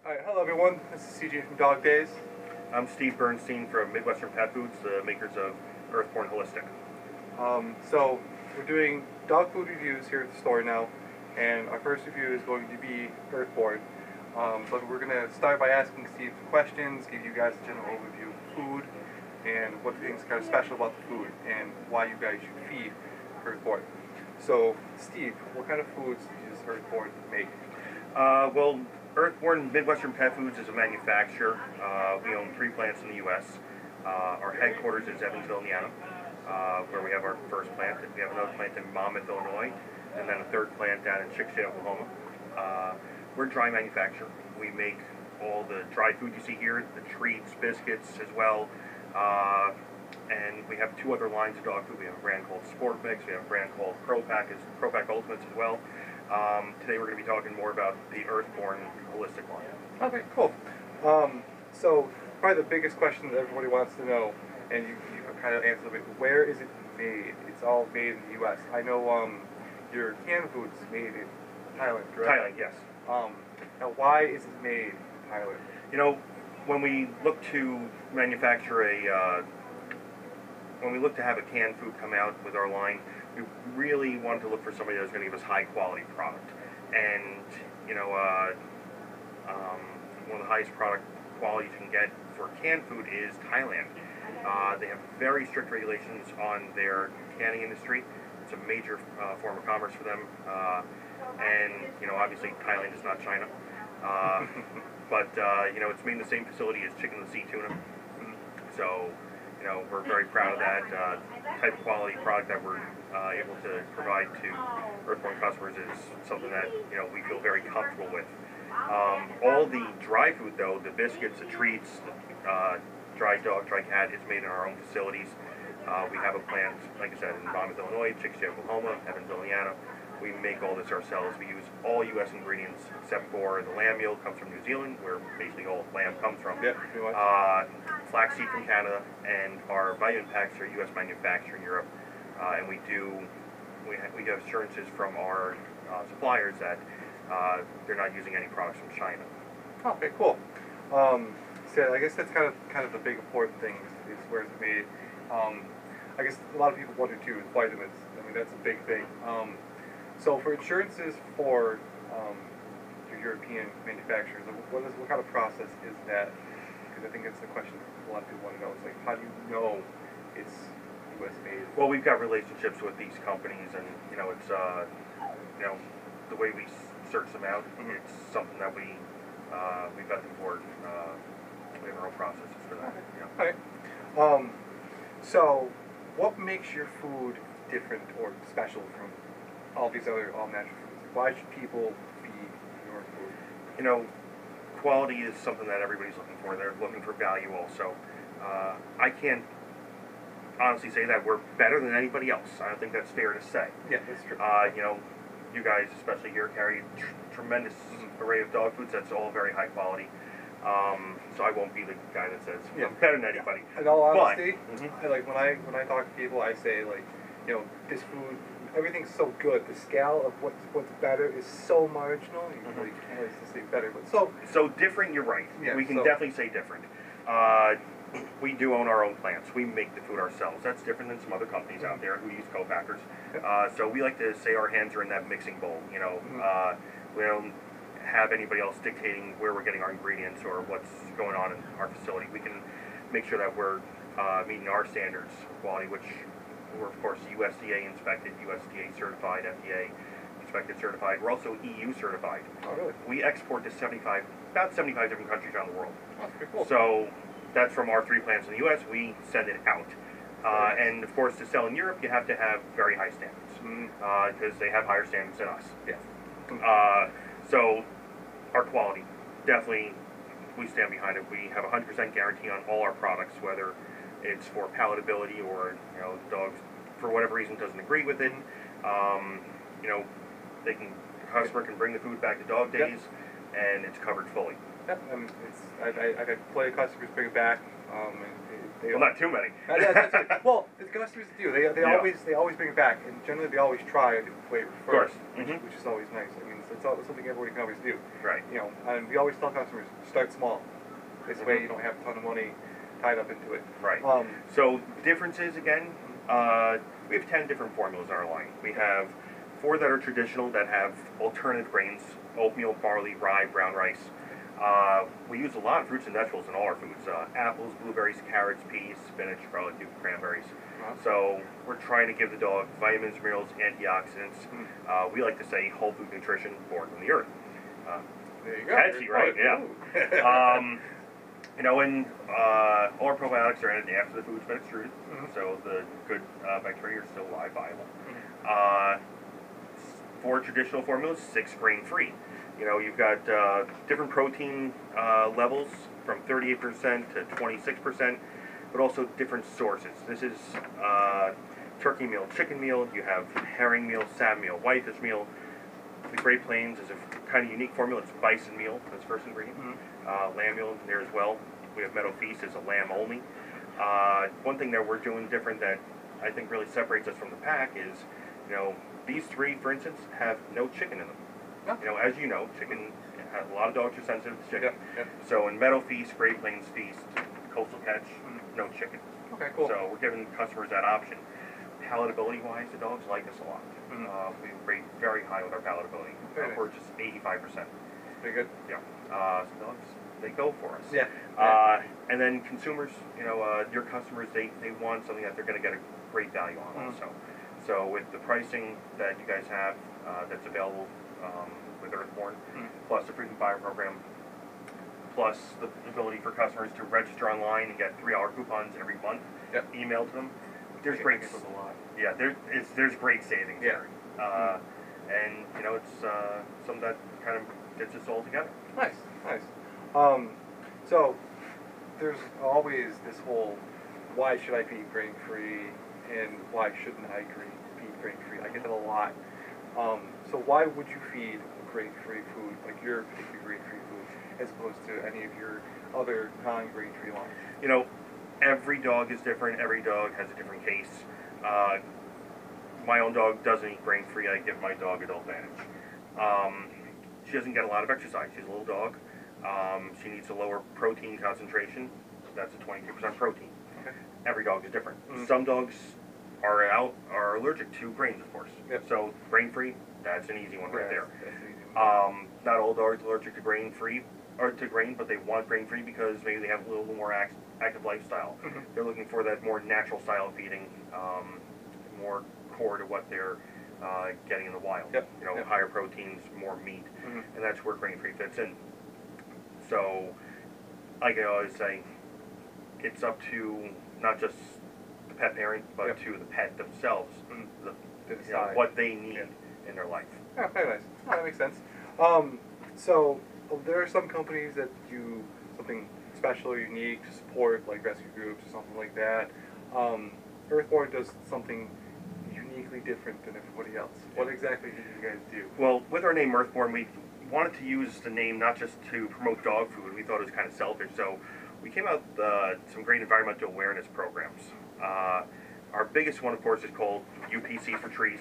Alright, hello everyone, this is CJ from Daze. I'm Steve Bernstein from Midwestern Pet Foods, the makers of EarthBorn Holistic. So, we're doing dog food reviews here at the store now, and our first review is going to be EarthBorn. But we're going to start by asking Steve some questions, give you guys a general overview of food, and what things kind of special about the food, and why you guys should feed EarthBorn. So, Steve, what kind of foods does EarthBorn make? Well, EarthBorn Midwestern Pet Foods is a manufacturer. We own 3 plants in the U.S. Our headquarters is Evansville, Indiana, where we have our first plant. We have another plant in Monmouth, Illinois, and then a third plant down in Chickasha, Oklahoma. We're a dry manufacturer. We make all the dry food you see here, the treats, biscuits as well. And we have 2 other lines of dog food. We have a brand called Sport Mix. We have a brand called ProPack Ultimates as well. Today we're going to be talking more about the EarthBorn Holistic line. Okay, cool. So probably the biggest question that everybody wants to know, and you kind of answered a bit, where is it made? It's all made in the U.S. I know your canned food's made in Thailand, correct? Thailand, yes. Now why is it made in Thailand? You know, when we look to manufacture when we look to have a canned food come out with our line, we really wanted to look for somebody that was going to give us high quality product. And, you know, one of the highest product qualities you can get for canned food is Thailand. They have very strict regulations on their canning industry. It's a major form of commerce for them. And, you know, obviously Thailand is not China. But, you know, it's made in the same facility as chicken and sea tuna. So, you know, we're very proud of that type of quality product that we're able to provide to EarthBorn customers is something that, you know, we feel very comfortable with. All the dry food, though, the biscuits, the treats, dry dog, dry cat, is made in our own facilities. We have a plant, like I said, in Monmouth, Illinois, Chickasha, Oklahoma, Evansville, Indiana. We make all this ourselves. We use all U.S. ingredients except for the lamb meal comes from New Zealand, where basically all lamb comes from. Yeah, pretty much. Flaxseed from Canada, and our vitamin packs are U.S. manufactured in Europe. And we have assurances from our suppliers that they're not using any products from China. Okay, cool. So I guess that's kind of the big important thing is where it's made. I guess a lot of people wonder too is vitamins. I mean, that's a big thing. So for insurances for your European manufacturers, what kind of process is that? Because I think that's the question a lot of people want to know. It's like, how do you know it's U.S. made? Well, we've got relationships with these companies, and you know, it's you know, the way we search them out, it's something that we vet them for. We have our own processes for that. Okay. You know. Okay. So what makes your food different or special from all these other all-natural foods? Why should people feed your food? You know, quality is something that everybody's looking for. They're looking for value also. I can't honestly say that we're better than anybody else. I don't think that's fair to say. Yeah, that's true. You know, you guys, especially here, carry a tremendous array of dog foods that's all very high quality. So I won't be the guy that says we're better than anybody. In all honesty, but, like when I talk to people, I say like, you know, this food, everything's so good. The scale of what's better is so marginal. You really can't really say better, but so different. You're right. Yeah, we can definitely say different. We do own our own plants. We make the food ourselves. That's different than some other companies out there who use co-packers. So we like to say our hands are in that mixing bowl. You know, we don't have anybody else dictating where we're getting our ingredients or what's going on in our facility. We can make sure that we're meeting our standards of quality, which we're of course USDA inspected, USDA certified, FDA inspected, certified. We're also EU certified. Oh, really? We export to about 75 different countries around the world. Oh, pretty cool. So that's from our 3 plants in the U.S. We send it out. And of course, to sell in Europe, you have to have very high standards because they have higher standards than us. Yeah. So our quality, definitely, we stand behind it. We have a 100% guarantee on all our products, whether it's for palatability or, you know, dogs for whatever reason doesn't agree with it. You know, the customer can bring the food back to Daze, and it's covered fully. Yep. I've had plenty of customers bring it back, and Well, not too many. That's it. Well, the customers do. They Yeah. always bring it back, and generally they always try the flavor first, Of course. which is always nice. I mean, it's something everybody can always do. Right. You know, and we always tell customers, start small. This way you don't have a ton of money tied up into it. Right. So differences again, we have 10 different formulas in our line. We have 4 that are traditional that have alternative grains: oatmeal, barley, rye, brown rice. We use a lot of fruits and vegetables in all our foods: apples, blueberries, carrots, peas, spinach, garlic, cranberries. So we're trying to give the dog vitamins, minerals, antioxidants. We like to say whole food nutrition born from the earth. There you go. Catchy, right? Yeah. You know, and all our probiotics are added after the food's been extruded, so the good bacteria are still alive, viable. 4 traditional formulas, 6 grain-free. You know, you've got different protein levels from 38% to 26%, but also different sources. This is turkey meal, chicken meal. You have herring meal, salmon meal, whitefish meal. The Great Plains is a kind of unique formula. It's bison meal as first ingredient. Lamb meal in there as well. We have Meadow Feast is a lamb only. One thing that we're doing different that I think really separates us from the pack is, you know, these 3, for instance, have no chicken in them. You know, as you know, chicken, a lot of dogs are sensitive to chicken. So in Meadow Feast, Great Plains Feast, Coastal Catch, no chicken. Okay, cool. So we're giving customers that option. Palatability-wise, the dogs like us a lot. We rate very high with our palatability. We're just 85%. Very good. Yeah. So dogs, they go for us. Yeah. And then consumers, you know, your customers, they want something that they're going to get a great value on also. So with the pricing that you guys have that's available with EarthBorn, plus the frequent buyer program, plus the ability for customers to register online and get $3 coupons every month emailed to them, there's great. Yeah, there's great savings there. And you know, it's something that kind of gets us all together. Nice. So there's always this whole, why should I feed grain-free and why shouldn't I feed grain-free? I get that a lot. So why would you feed grain-free food, like your particular grain-free food, as opposed to any of your other non-grain-free lines? You know, every dog is different. Every dog has a different case. My own dog doesn't eat grain-free. I give my dog Adult Advantage. She doesn't get a lot of exercise. She's a little dog. She needs a lower protein concentration. That's a 22% protein. Every dog is different. Some dogs are allergic to grains, of course. So grain-free, that's an easy one right there. Not all dogs are allergic to grain-free or to grain, but they want grain-free because maybe they have a little more active lifestyle. They're looking for that more natural style of feeding, more core to what they're getting in the wild. You know, higher proteins, more meat, and that's where grain-free fits in. So, like I always say, it's up to not just the pet parent, but to the pet themselves, you know, what they need in their life. Yeah, very nice. Oh, that makes sense. So there are some companies that do something special or unique to support, like rescue groups or something like that. EarthBorn does something uniquely different than everybody else. What exactly do you guys do? Well, with our name EarthBorn, we wanted to use the name not just to promote dog food. We thought it was kind of selfish, so we came out with some great environmental awareness programs. Our biggest one, of course, is called UPC for Trees.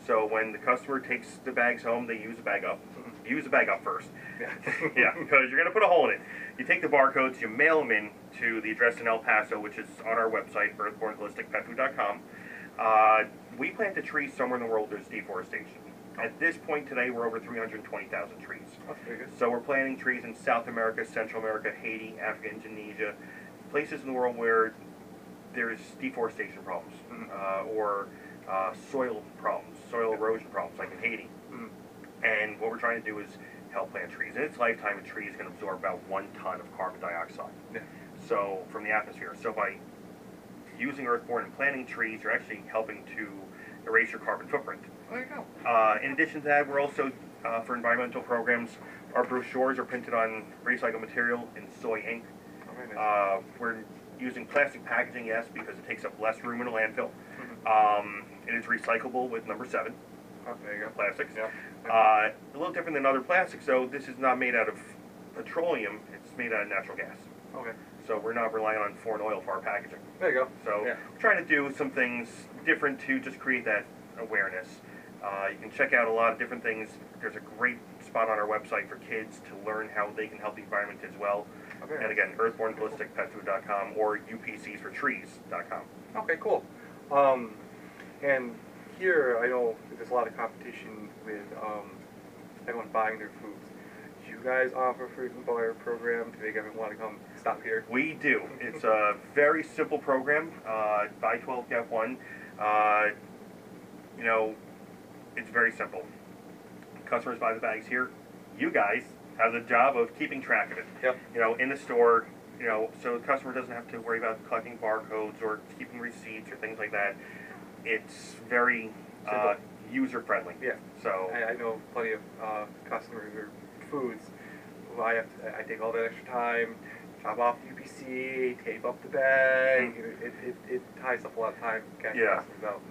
So when the customer takes the bags home, they use the bag up. Use the bag up first. Yeah, because you're going to put a hole in it. You take the barcodes, you mail them in to the address in El Paso, which is on our website, earthbornholisticpetfood.com. We plant a tree somewhere in the world there's deforestation. At this point today, we're over 320,000 trees. That's pretty good. So we're planting trees in South America, Central America, Haiti, Africa, Indonesia, places in the world where there's deforestation problems or soil problems, soil erosion problems, like in Haiti. And what we're trying to do is help plant trees. In its lifetime, a tree is going to absorb about 1 ton of carbon dioxide. So from the atmosphere. So by using EarthBorn and planting trees, you're actually helping to erase your carbon footprint. There you go. In addition to that, we're also, for environmental programs, our brochures are printed on recycled material in soy ink. We're using plastic packaging, yes, because it takes up less room in a landfill. It is recyclable with number 7. There you go. Plastics. A little different than other plastics, so this is not made out of petroleum, it's made out of natural gas. so we're not relying on foreign oil for our packaging. There you go. So Yeah. we're trying to do some things different to just create that awareness. You can check out a lot of different things. There's a great spot on our website for kids to learn how they can help the environment as well. Okay. And again, EarthBornBallisticPetFood.com or UPCsForTrees.com. Okay, cool. And here I know there's a lot of competition with everyone buying their foods. Do you guys offer a frequent buyer program to make everyone want to come stop here? We do. It's a very simple program. Buy 12, get 1. You know, it's very simple. Customers buy the bags here. You guys have the job of keeping track of it. Yep. You know, in the store, you know, so the customer doesn't have to worry about collecting barcodes or keeping receipts or things like that. It's very user friendly. Yeah. So I know plenty of customers or foods who I take all that extra time, drop off UPC, tape up the bag. It ties up a lot of time. Yeah.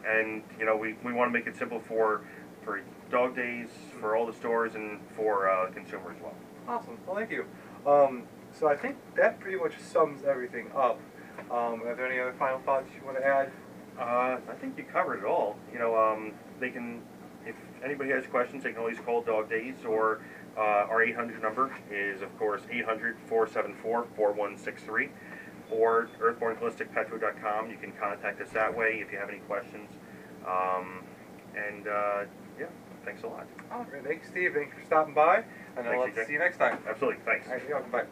And you know, we want to make it simple for Dog Days, for all the stores, and for consumers as well. Awesome. Well, thank you. So I think that pretty much sums everything up. Are there any other final thoughts you want to add? I think you covered it all. You know, they can, if anybody has questions, they can always call Dog Days, or our 800 number is, of course, 800-474-4163, or EarthBornHolisticPetFood.com. You can contact us that way if you have any questions. Yeah, thanks a lot. All right, thanks, Steve. Thanks for stopping by, and I'll Thanks, see you next time. Absolutely, thanks. All right, you're welcome. Bye.